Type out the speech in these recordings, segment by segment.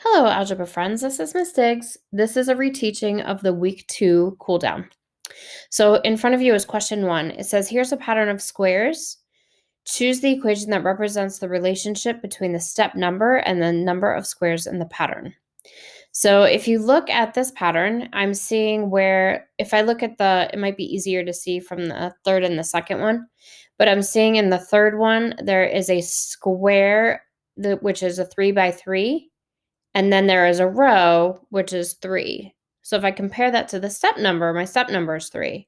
Hello, algebra friends. This is Miss Diggs. This is a reteaching of the week 2 cool down. So in front of you is question 1. It says, here's a pattern of squares. Choose the equation that represents the relationship between the step number and the number of squares in the pattern. So if you look at this pattern, I'm seeing where, if I look at it might be easier to see from the third and the second one, but I'm seeing in the third one, there is a square, which is a 3 by 3. And then there is a row, which is 3. So if I compare that to the step number, my step number is 3.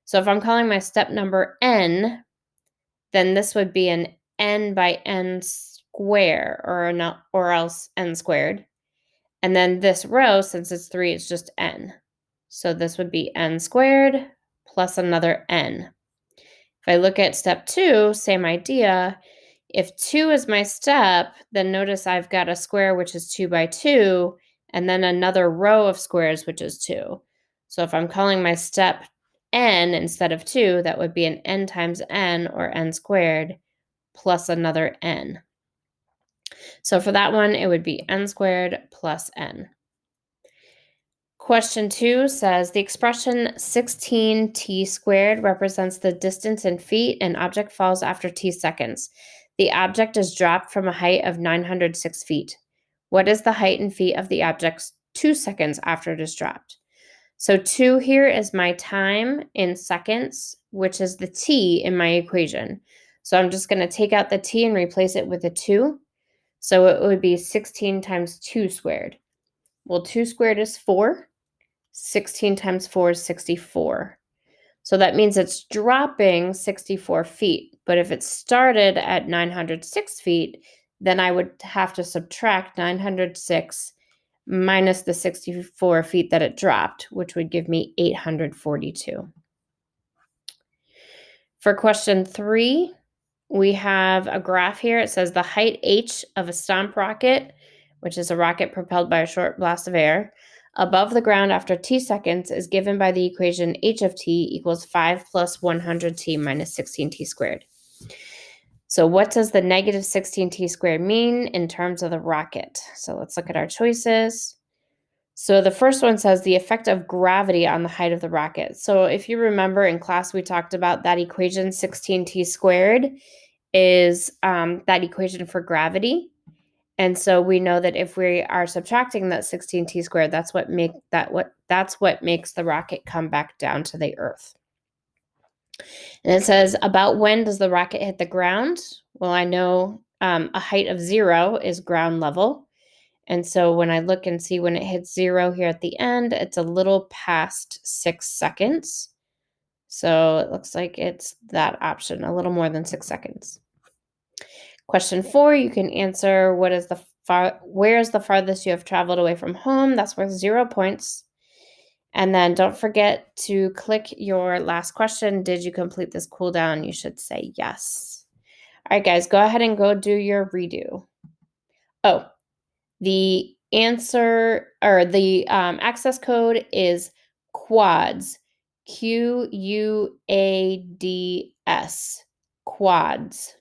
So if I'm calling my step number n, then this would be an n by n square, or else n squared. And then this row, since it's 3, it's just n. So this would be n squared plus another n. If I look at step 2, same idea. If 2 is my step, then notice I've got a square, which is 2 by 2, and then another row of squares, which is 2. So if I'm calling my step n instead of 2, that would be an n times n, or n squared, plus another n. So for that one, it would be n squared plus n. Question 2 says the expression 16t squared represents the distance in feet an object falls after t seconds. The object is dropped from a height of 906 feet. What is the height in feet of the object 2 seconds after it is dropped? So 2 here is my time in seconds, which is the t in my equation. So I'm just going to take out the t and replace it with a 2. So it would be 16 times 2 squared. Well, 2 squared is 4. 16 times 4 is 64. So that means it's dropping 64 feet. But if it started at 906 feet, then I would have to subtract 906 minus the 64 feet that it dropped, which would give me 842. For question 3, we have a graph here. It says the height h of a stomp rocket, which is a rocket propelled by a short blast of air, above the ground after t seconds is given by the equation h of t equals 5 plus 100t minus 16t squared. So what does the negative 16t squared mean in terms of the rocket? So let's look at our choices. So the first one says the effect of gravity on the height of the rocket. So if you remember in class, we talked about that equation 16t squared is that equation for gravity. And so we know that if we are subtracting that 16t squared, that's what makes the rocket come back down to the earth. And it says, about when does the rocket hit the ground? Well, I know a height of 0 is ground level. And so when I look and see when it hits 0 here at the end, it's a little past 6 seconds. So it looks like it's that option, a little more than 6 seconds. Question 4, you can answer where is the farthest you have traveled away from home? That's worth 0 points. And then don't forget to click your last question. Did you complete this cool down? You should say yes. All right, guys, go ahead and go do your redo. Oh, the answer or the access code is QUADS, QUADS, QUADS.